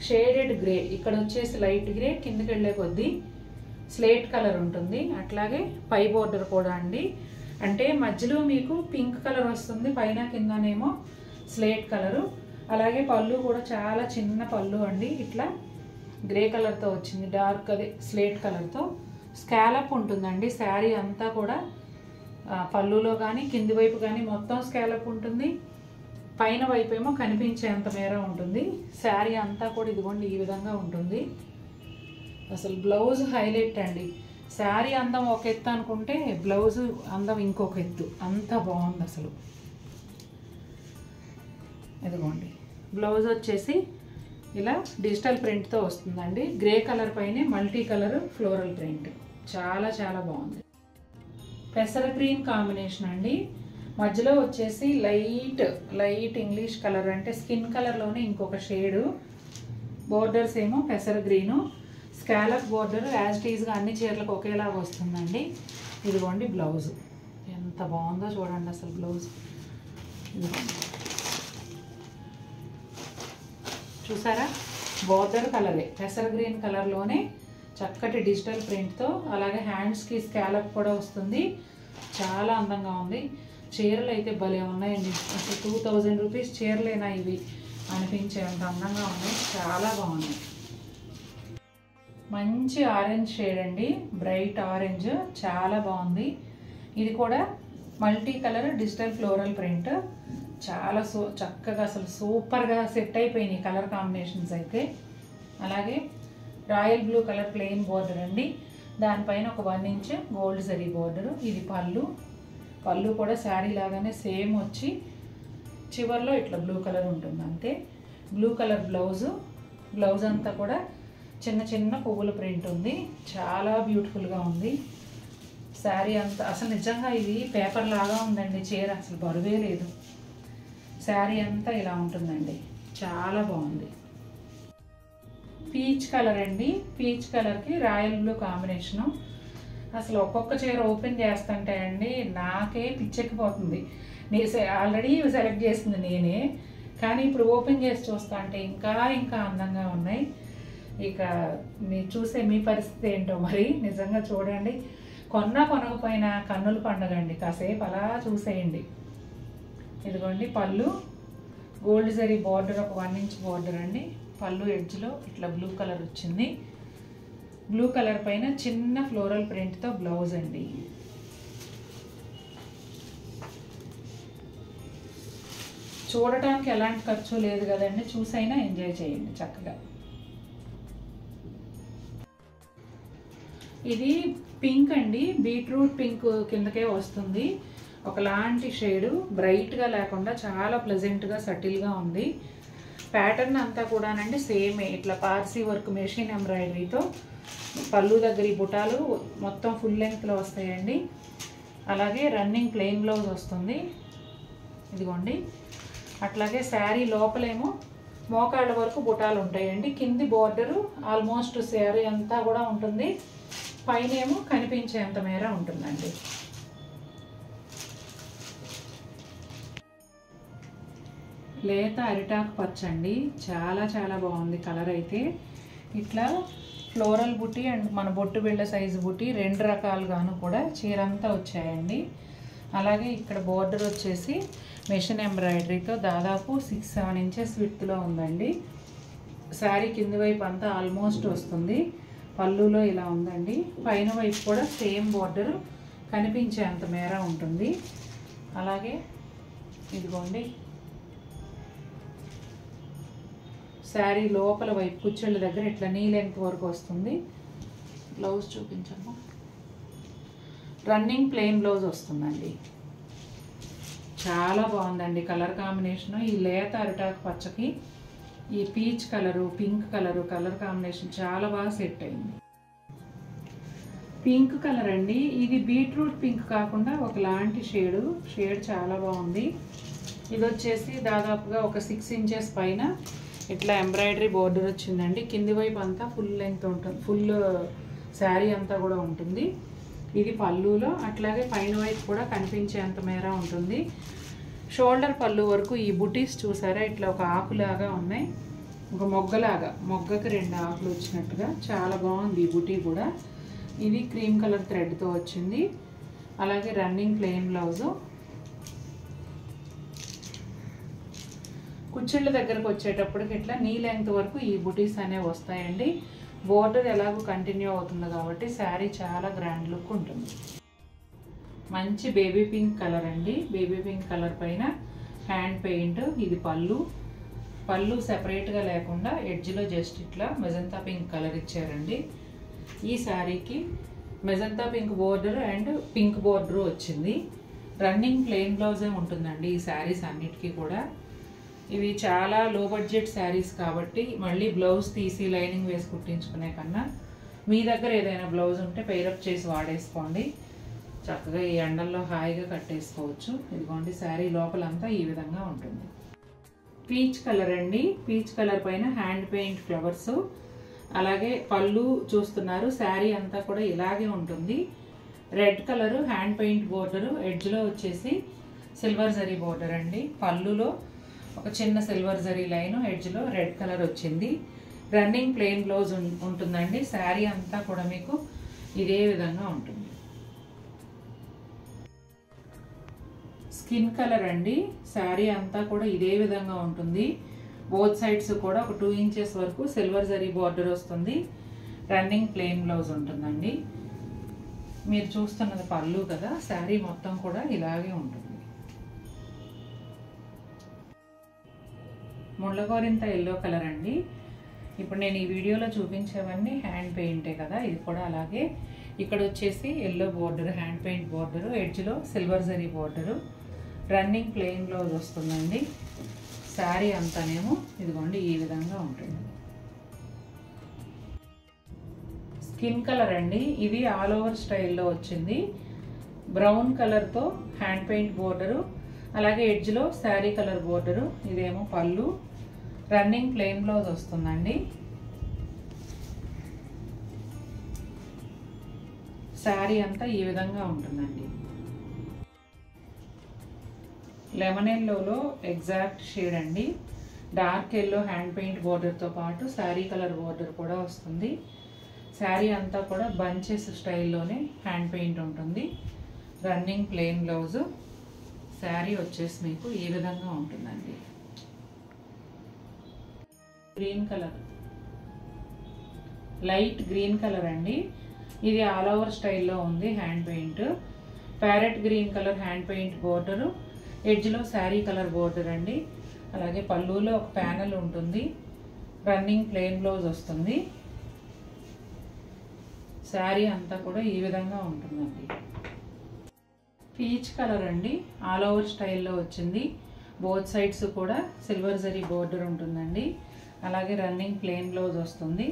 షేడెడ్ గ్రే. ఇక్కడ వచ్చేసి లైట్ గ్రే, కిందకి వెళ్ళే కొద్దీ స్లేట్ కలర్ ఉంటుంది. అట్లాగే పై బోర్డర్ కూడా అండి, అంటే మధ్యలో మీకు పింక్ కలర్ వస్తుంది, పైన కిందనేమో స్లేట్ కలరు. అలాగే పళ్ళు కూడా చాలా చిన్న పళ్ళు అండి, ఇట్లా గ్రే కలర్తో వచ్చింది, డార్క్ అదే స్లేట్ కలర్తో. స్కాలప్ ఉంటుందండి శారీ అంతా కూడా, పళ్ళులో కానీ కింది వైపు కానీ మొత్తం స్కాలప్ ఉంటుంది, పైన వైపు ఏమో కనిపించేంత మేర ఉంటుంది. శారీ అంతా కూడా ఇదిగోండి ఈ విధంగా ఉంటుంది. అసలు బ్లౌజ్ హైలైట్ అండి. శారీ అందం ఒక ఎత్తు అనుకుంటే బ్లౌజ్ అందం ఇంకొక ఎత్తు, అంత బాగుంది అసలు. ఇదిగోండి బ్లౌజ్ వచ్చేసి ఇలా డిజిటల్ ప్రింట్తో వస్తుందండి. గ్రే కలర్ పైనే మల్టీ కలర్ ఫ్లోరల్ ప్రింట్, చాలా చాలా బాగుంది. పెసర గ్రీన్ కాంబినేషన్ అండి. మధ్యలో వచ్చేసి లైట్ ఇంగ్లీష్ కలర్ అంటే స్కిన్ కలర్లోనే ఇంకొక షేడు. బోర్డర్స్ ఏమో పెసర గ్రీను, స్కాలప్ బోర్డర్ యాజ్ టీజ్గా అన్ని చీరలకు ఒకేలాగా వస్తుందండి. ఇదిగోండి బ్లౌజ్, ఎంత బాగుందో చూడండి అసలు బ్లౌజ్. చూసారా, బోర్డర్ కలరే పెసర గ్రీన్ కలర్లోనే చక్కటి డిజిటల్ ప్రింట్తో, అలాగే హ్యాండ్స్కి స్కాలప్ కూడా వస్తుంది. చాలా అందంగా ఉంది. చీరలు అయితే భలే ఉన్నాయండి. అసలు 2000 రూపీస్ చీరలేనా ఇవి అనిపించేంత అందంగా ఉన్నాయి, చాలా బాగున్నాయి. మంచి ఆరెంజ్ షేడ్ అండి, బ్రైట్ ఆరెంజ్, చాలా బాగుంది. ఇది కూడా multi colour digital floral print, చాలా చక్కగా అసలు సూపర్గా సెట్ అయిపోయినాయి కలర్ కాంబినేషన్స్ అయితే. అలాగే royal blue colour plain border అండి, దానిపైన ఒక 1 ఇంచ్ గోల్డ్ జరీ బోర్డరు. ఇది పళ్ళు కూడా శారీ లాగానే సేమ్ వచ్చి చివర్లో ఇట్లా బ్లూ కలర్ ఉంటుంది అంతే. బ్లూ కలర్ బ్లౌజ్ అంతా కూడా చిన్న చిన్న పువ్వుల ప్రింట్ ఉంది, చాలా బ్యూటిఫుల్గా ఉంది. శారీ అంతా అసలు నిజంగా ఇది పేపర్ లాగా ఉందండి చీర, అసలు బరువే లేదు. శారీ అంతా ఇలా ఉంటుందండి, చాలా బాగుంది. పీచ్ కలర్ అండి, పీచ్ కలర్కి రాయల్ బ్లూ కాంబినేషను. అసలు ఒక్కొక్క చీర ఓపెన్ చేస్తుంటే అండి నాకే పిచ్చెక్కిపోతుంది. ఆల్రెడీ సెలెక్ట్ చేసింది నేనే, కానీ ఇప్పుడు ఓపెన్ చేసి చూస్తా అంటే ఇంకా అందంగా ఉన్నాయి. ఇక మీరు చూసే మీ పరిస్థితి ఏంటో మరి, నిజంగా చూడండి. కొనకపోయినా కన్నుల పండుగ అండి, కాసేపు అలా చూసేయండి. ఇదిగోండి పళ్ళు, గోల్డ్ జరీ బార్డర్ ఒక 1 ఇంచ్ బార్డర్ అండి. పళ్ళు ఎడ్జ్లో ఇట్లా బ్లూ కలర్ వచ్చింది. బ్లూ కలర్ పైన చిన్న ఫ్లోరల్ ప్రింట్తో బ్లౌజ్ అండి. చూడటానికి ఎలాంటి ఖర్చు లేదు కదండి, చూసైనా ఎంజాయ్ చేయండి చక్కగా. ఇది పింక్ అండి, బీట్రూట్ పింక్ కిందకే వస్తుంది. ఒకలాంటి షేడు, బ్రైట్గా లేకుండా చాలా ప్లెజెంట్గా సటిల్గా ఉంది. ప్యాటర్న్ అంతా కూడానండి సేమే, ఇట్లా పార్సీ వర్క్ మెషిన్ ఎంబ్రాయిడరీతో పళ్ళు దగ్గర ఈ బుటాలు మొత్తం ఫుల్ లెంగ్త్లో వస్తాయండి. అలాగే రన్నింగ్ ప్లెయిన్ బ్లౌజ్ వస్తుంది, ఇదిగోండి. అట్లాగే శారీ లోపలేమో మోకాళ్ళ వరకు బుటాలు ఉంటాయండి. కింది బోర్డరు ఆల్మోస్ట్ శారీ అంతా కూడా ఉంటుంది, పైన ఏమో కనిపించేంత మేర ఉంటుందండి. లేత అరిటాకు పచ్చండి, చాలా చాలా బాగుంది కలర్ అయితే. ఇట్లా ఫ్లోరల్ బుట్టి అండ్ మన బొట్టు బిళ్ళ సైజు బుట్టి రెండు రకాలుగాను కూడా చీరంతా వచ్చాయండి. అలాగే ఇక్కడ బోర్డర్ వచ్చేసి మెషిన్ ఎంబ్రాయిడరీతో దాదాపు 6-7 ఇంచెస్ విడ్త్లో ఉందండి. శారీ కింది వైపు అంతా ఆల్మోస్ట్ వస్తుంది, పళ్ళులో ఇలా ఉందండి. పైన వైపు కూడా సేమ్ బోర్డర్ కనిపించేంత మేర ఉంటుంది. అలాగే ఇదిగోండి శారీ లోపల వైపు కుచ్చెళ్ళ దగ్గర ఇట్లా నీ లెంగ్త్ వరకు వస్తుంది. బ్లౌజ్ చూపించమ్మా. రన్నింగ్ ప్లెయిన్ బ్లౌజ్ వస్తుందండి. చాలా బాగుందండి కలర్ కాంబినేషను. ఈ లేత అరిటాకు పచ్చకి ఈ peach colour, pink colour colour combination చాలా బాగా సెట్ అయింది. పింక్ కలర్ అండి, ఇది బీట్రూట్ పింక్ కాకుండా ఒకలాంటి షేడ్ చాలా బాగుంది. ఇది వచ్చేసి దాదాపుగా ఒక 6 ఇంచెస్ పైన ఇట్లా ఎంబ్రాయిడరీ బోర్డర్ వచ్చిందండి. కింది వైపు అంతా ఫుల్ లెంగ్త్ ఉంటుంది, ఫుల్ శారీ అంతా కూడా ఉంటుంది. ఇది పళ్ళులో, అట్లాగే పైన వైపు కూడా కనిపించేంత మేర ఉంటుంది. షోల్డర్ పళ్ళు వరకు ఈ బుటీస్ చూసారా, ఇట్లా ఒక ఆకులాగా ఉన్నాయి, ఒక మొగ్గలాగా, మొగ్గకి 2 ఆకులు వచ్చినట్టుగా చాలా బాగుంది ఈ బుటీ కూడా. ఇది క్రీమ్ కలర్ థ్రెడ్తో వచ్చింది. అలాగే రన్నింగ్ ప్లెయిన్ బ్లౌజు. కుచ్చిళ్ళ దగ్గరకు వచ్చేటప్పటికి ఇట్లా నీ లెంగ్త్ వరకు ఈ బుటీస్ అనేవి వస్తాయండి. బోర్డర్ ఎలాగో కంటిన్యూ అవుతుంది కాబట్టి శారీ చాలా గ్రాండ్ లుక్ ఉంటుంది. మంచి బేబీ పింక్ కలర్ అండి, బేబీ పింక్ కలర్ పైన హ్యాండ్ పెయింట్. ఇది పళ్ళు సెపరేట్గా లేకుండా ఎడ్జ్లో జస్ట్ ఇట్లా మెజంతా పింక్ కలర్ ఇచ్చారండి. ఈ శారీకి magenta pink border and pink border వచ్చింది. రన్నింగ్ ప్లెయిన్ బ్లౌజే ఉంటుందండి ఈ శారీస్ అన్నిటికీ కూడా. ఇవి చాలా లో బడ్జెట్ శారీస్ కాబట్టి మళ్ళీ బ్లౌజ్ తీసి లైనింగ్ వేసి కుట్టించుకునే కన్నా మీ దగ్గర ఏదైనా బ్లౌజ్ ఉంటే పెయిరప్ చేసి వాడేసుకోండి, చక్కగా ఈ ఎండల్లో హాయిగా కట్టేసుకోవచ్చు. ఇదిగోండి శారీ లోపలంతా ఈ విధంగా ఉంటుంది. పీచ్ కలర్ అండి, పీచ్ కలర్ పైన హ్యాండ్ పెయింట్ ఫ్లవర్స్. అలాగే పళ్ళు చూస్తున్నారు, శారీ అంతా కూడా ఇలాగే ఉంటుంది. Red colour hand paint border, ఎడ్జ్లో వచ్చేసి సిల్వర్ జరీ బోర్డర్ అండి. పళ్ళులో ఒక చిన్న సిల్వర్ జరీ లైన్, ఎడ్జ్లో రెడ్ కలర్ వచ్చింది. రన్నింగ్ ప్లెయిన్ బ్లౌజ్ ఉంటుందండి. శారీ అంతా కూడా మీకు ఇదే విధంగా ఉంటుంది. స్కిన్ కలర్ అండి, శారీ అంతా కూడా ఇదే విధంగా ఉంటుంది. బోత్ సైడ్స్ కూడా ఒక 2 ఇంచెస్ వరకు సిల్వర్ జరీ బోర్డర్ వస్తుంది. రన్నింగ్ ప్లెయిన్ బ్లౌజ్ ఉంటుందండి. మీరు చూస్తున్నది పళ్ళు కదా, శారీ మొత్తం కూడా ఇలాగే ఉంటుంది. ముళ్ళగోరింత ఎల్లో కలర్ అండి. ఇప్పుడు నేను ఈ వీడియోలో చూపించేవన్నీ హ్యాండ్ పెయింటే కదా, ఇది కూడా అలాగే. ఇక్కడ వచ్చేసి yellow border, hand paint border, ఎడ్జ్లో silver zari border. Running plain blouse వస్తుందండి. శారీ అంతానేమో ఇదిగోండి ఈ విధంగా ఉంటుంది. స్కిన్ కలర్ అండి, ఇది ఆల్ ఓవర్ స్టైల్లో వచ్చింది. బ్రౌన్ కలర్తో హ్యాండ్ పెయింట్ బోర్డరు, అలాగే ఎడ్జ్లో శారీ కలర్ బోర్డరు. ఇదేమో పళ్ళు. రన్నింగ్ ప్లెయిన్ బ్లౌజ్ వస్తుందండి. శారీ అంతా ఈ విధంగా ఉంటుందండి. లెమన్ ఎల్లోలో ఎగ్జాక్ట్ షేడ్ అండి. డార్క్ ఎల్లో హ్యాండ్ పెయింట్ బోర్డర్తో పాటు శారీ కలర్ బోర్డర్ కూడా వస్తుంది. శారీ అంతా కూడా బంచెస్ స్టైల్లోనే హ్యాండ్ పెయింట్ ఉంటుంది. Running plain blouse. శారీ వచ్చేసి మీకు ఈ విధంగా ఉంటుందండి. Green colour, light green colour అండి. ఇది ఆల్ ఓవర్ స్టైల్లో ఉంది hand paint. Parrot green colour hand paint border, ఎడ్జ్లో శారీ కలర్ బోర్డర్ అండి. అలాగే పళ్ళులో ఒక ప్యానెల్ ఉంటుంది. రన్నింగ్ ప్లెయిన్ బ్లౌజ్ వస్తుంది. శారీ అంతా కూడా ఈ విధంగా ఉంటుందండి. పీచ్ కలర్ అండి, ఆల్ ఓవర్ స్టైల్లో వచ్చింది. బోత్ సైడ్స్ కూడా సిల్వర్ జరీ బోర్డర్ ఉంటుందండి. అలాగే రన్నింగ్ ప్లెయిన్ బ్లౌజ్ వస్తుంది.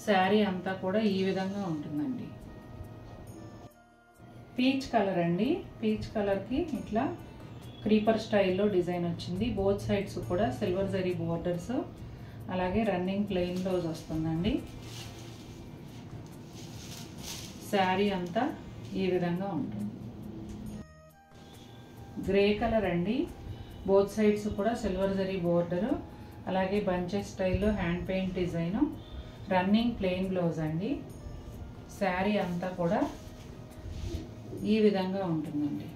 శారీ అంతా కూడా ఈ విధంగా ఉంటుందండి. పీచ్ కలర్ అండి, పీచ్ కలర్కి ఇట్లా క్రీపర్ స్టైల్లో డిజైన్ వచ్చింది. బోత్ సైడ్స్ కూడా సిల్వర్ జరీ బోర్డర్స్, అలాగే రన్నింగ్ ప్లెయిన్ బ్లౌజ్ వస్తుందండి. శారీ అంతా ఈ విధంగా ఉంటుంది. గ్రే కలర్ అండి, బోత్ సైడ్స్ కూడా సిల్వర్ జరీ బోర్డరు, అలాగే బంచెస్ స్టైల్లో hand paint design, running plain blouse అండి. శారీ అంతా కూడా ఈ విధంగా ఉంటుందండి.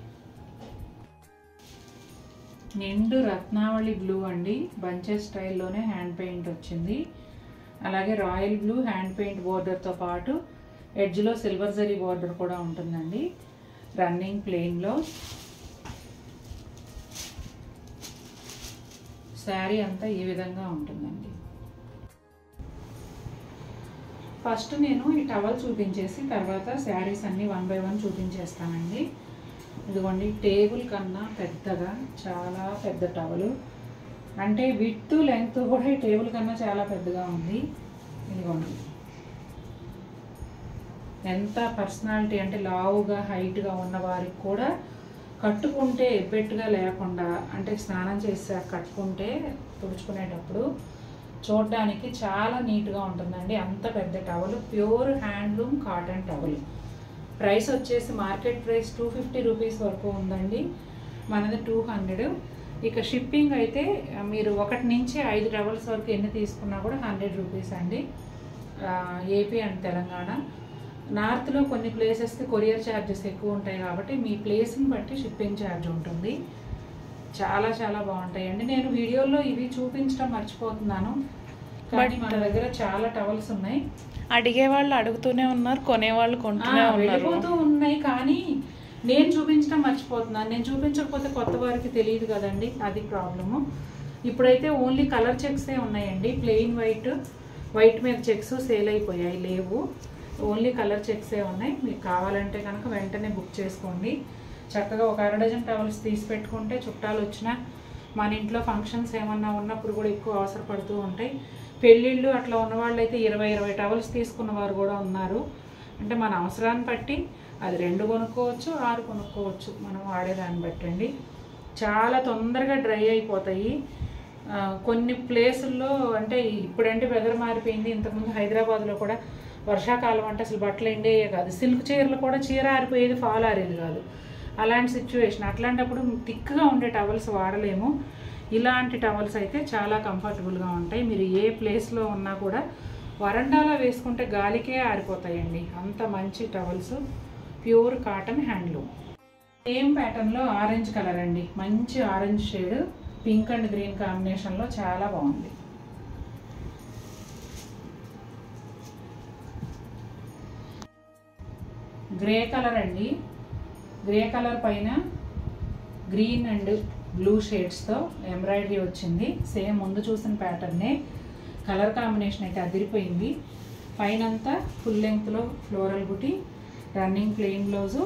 నిండు రత్నావళి బ్లూ అండి, బంచెస్ స్టైల్లోనే హ్యాండ్ పెయింట్ వచ్చింది. అలాగే రాయల్ బ్లూ హ్యాండ్ పెయింట్ బోర్డర్తో పాటు ఎడ్జ్లో సిల్వర్ జరీ బోర్డర్ కూడా ఉంటుందండి. Running plain blouse. శారీ అంతా ఈ విధంగా ఉంటుందండి. ఫస్ట్ నేను ఈ టవల్ చూపించేసి తర్వాత శారీస్ అన్నీ 1 by 1 చూపించేస్తానండి. ఇదిగోండి, టేబుల్ కన్నా పెద్దగా చాలా పెద్ద టవలు, అంటే విడ్త్ లెంగ్త్ కూడా ఈ టేబుల్ కన్నా చాలా పెద్దగా ఉంది. ఇదిగోండి, ఎంత పర్సనాలిటీ అంటే లావుగా హైట్గా ఉన్న వారికి కూడా కట్టుకుంటే ఎబ్బెట్టుగా లేకుండా, అంటే స్నానం చేసాక కట్టుకుంటే తుడుచుకునేటప్పుడు చూడడానికి చాలా నీట్గా ఉంటుందండి. అంత పెద్ద towel, pure handloom cotton towel. Price వచ్చేసి మార్కెట్ ప్రైస్ 250 రూపీస్ వరకు ఉందండి, మనది 200. ఇక షిప్పింగ్ అయితే మీరు 1 నుంచి 5 టవల్స్ వరకు ఎన్ని తీసుకున్నా కూడా 100 రూపీస్ అండి. AP and Telangana. నార్త్లో కొన్ని ప్లేసెస్కి కొరియర్ ఛార్జెస్ ఎక్కువ ఉంటాయి కాబట్టి మీ ప్లేస్ని బట్టి షిప్పింగ్ ఛార్జ్ ఉంటుంది. చాలా చాలా బాగుంటాయండి. నేను వీడియోలో ఇవి చూపించడం మర్చిపోతున్నాను, కానీ మన దగ్గర చాలా టవల్స్ ఉన్నాయి. అడిగే వాళ్ళు అడుగుతూనే ఉన్నారు, కొనేవాళ్ళు కొంటూనే వెళ్ళిపోతూ ఉన్నాయి, కానీ నేను చూపించడం మర్చిపోతున్నాను. నేను చూపించకపోతే కొత్త వారికి తెలియదు కదండి, అది ప్రాబ్లము. ఇప్పుడైతే ఓన్లీ కలర్ చెక్సే ఉన్నాయండి. ప్లెయిన్ వైట్ మీద చెక్స్ సేల్ అయిపోయాయి, లేవు. ఓన్లీ కలర్ చెక్సే ఉన్నాయి. మీకు కావాలంటే కనుక వెంటనే బుక్ చేసుకోండి. చక్కగా ఒక 1/2 డజన్ టవల్స్ తీసి పెట్టుకుంటే చుట్టాలు వచ్చినా, మన ఇంట్లో ఫంక్షన్స్ ఏమన్నా ఉన్నప్పుడు కూడా ఎక్కువ అవసరపడుతూ ఉంటాయి. పెళ్ళిళ్ళు అట్లా ఉన్నవాళ్ళు అయితే 20 టవల్స్ తీసుకున్న వారు కూడా ఉన్నారు. అంటే మన అవసరాన్ని బట్టి అది 2 కొనుక్కోవచ్చు, 6 కొనుక్కోవచ్చు, మనం వాడేదాన్ని బట్టి అండి. చాలా తొందరగా డ్రై అయిపోతాయి. కొన్ని ప్లేసుల్లో అంటే ఇప్పుడంటే వెదర్ మారిపోయింది. ఇంతకుముందు హైదరాబాద్లో కూడా వర్షాకాలం అంటే అసలు బట్టలు ఎండేయే కాదు. సిల్క్ చీరలు కూడా చీర ఆరిపోయేది, ఫాల్ ఆరేది కాదు. అలాంటి సిచ్యువేషన్. అట్లాంటప్పుడు థిక్గా ఉండే టవల్స్ వాడలేము. ఇలాంటి టవల్స్ అయితే చాలా కంఫర్టబుల్గా ఉంటాయి. మీరు ఏ ప్లేస్లో ఉన్నా కూడా వరండాలో వేసుకుంటే గాలికే ఆరిపోతాయండి. అంత మంచి towels, pure cotton handloom. Same ప్యాటర్న్లో ఆరెంజ్ కలర్ అండి, మంచి orange shade, pink and green కాంబినేషన్లో చాలా బాగుంది. గ్రే కలర్ అండి, గ్రే కలర్ పైన గ్రీన్ అండ్ బ్లూ షేడ్స్తో ఎంబ్రాయిడరీ వచ్చింది. సేమ్ ముందు చూసిన ప్యాటర్నే. కలర్ కాంబినేషన్ అయితే అదిరిపోయింది. పైనంతా ఫుల్ లెంగ్త్లో ఫ్లోరల్ బుటీ, రన్నింగ్ ప్లెయిన్ బ్లౌజు,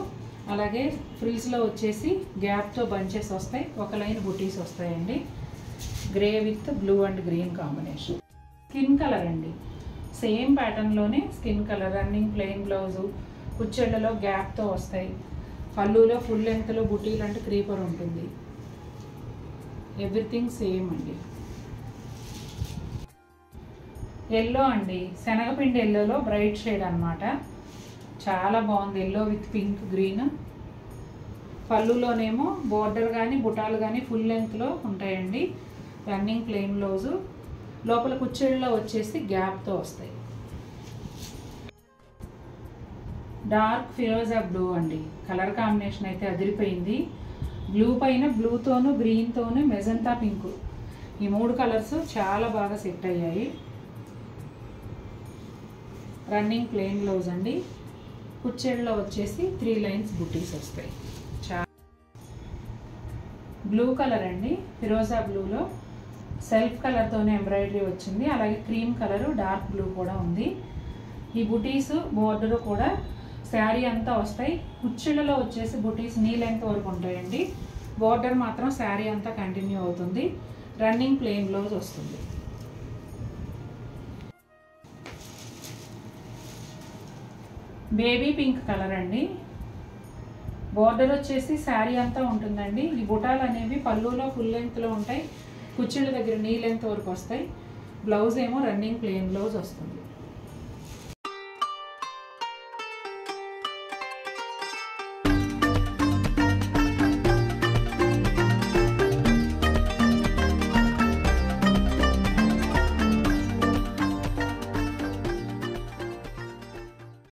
అలాగే ఫ్రిల్స్లో వచ్చేసి గ్యాప్తో బంచెస్ వస్తాయి, ఒక లైన్ బుటీస్ వస్తాయండి. Grey with blue and green combination. Skin colour అండి, సేమ్ ప్యాటర్న్లోనే skin colour, running plain blouse, కుచ్చెళ్ళలో గ్యాప్తో వస్తాయి. పళ్ళులో ఫుల్ లెంగ్త్లో బుటీలు అంటే క్రీపర్ ఉంటుంది. ఎవ్రీథింగ్ సేమ్ అండి. ఎల్లో అండి, శనగపిండి ఎల్లోలో బ్రైట్ షేడ్ అనమాట. చాలా బాగుంది. Yellow with pink green. పళ్ళులోనేమో బోర్డర్ కానీ బుటాలు కానీ ఫుల్ లెంగ్త్లో ఉంటాయండి. రన్నింగ్ ప్లెయిన్ బ్లౌజు, లోపల కుచ్చెళ్ళలో వచ్చేసి గ్యాప్తో వస్తాయి. డార్క్ ఫిరోజా బ్లూ అండి, కలర్ కాంబినేషన్ అయితే అదిరిపోయింది. బ్లూ పైన బ్లూతోను గ్రీన్తోను మెజంతా పింక్, ఈ 3 కలర్స్ చాలా బాగా సెట్ అయ్యాయి. రన్నింగ్ ప్లెయిన్ బ్లౌజ్ అండి, కుచ్చెళ్ళలో వచ్చేసి 3 లైన్స్ బుటీస్ వస్తాయి. బ్లూ కలర్ అండి, ఫిరోజా బ్లూలో సెల్ఫ్ కలర్తోనే ఎంబ్రాయిడరీ వచ్చింది. అలాగే క్రీమ్ కలరు, డార్క్ బ్లూ కూడా ఉంది. ఈ బుటీస్ బోర్డర్ కూడా శారీ అంతా వస్తాయి. కుచ్చిళ్ళలో వచ్చేసి బుటీస్ నీ లెంత్ వరకు ఉంటాయండి. బోర్డర్ మాత్రం శారీ అంతా కంటిన్యూ అవుతుంది. రన్నింగ్ ప్లెయిన్ బ్లౌజ్ వస్తుంది. బేబీ పింక్ కలర్ అండి. బోర్డర్ వచ్చేసి శారీ అంతా ఉంటుందండి. ఈ బుటాలు అనేవి పళ్ళులో ఫుల్ లెంత్లో ఉంటాయి, కుచ్చిళ్ళ దగ్గర నీ లెంత్ వరకు వస్తాయి. బ్లౌజ్ ఏమో రన్నింగ్ ప్లెయిన్ బ్లౌజ్ వస్తుంది.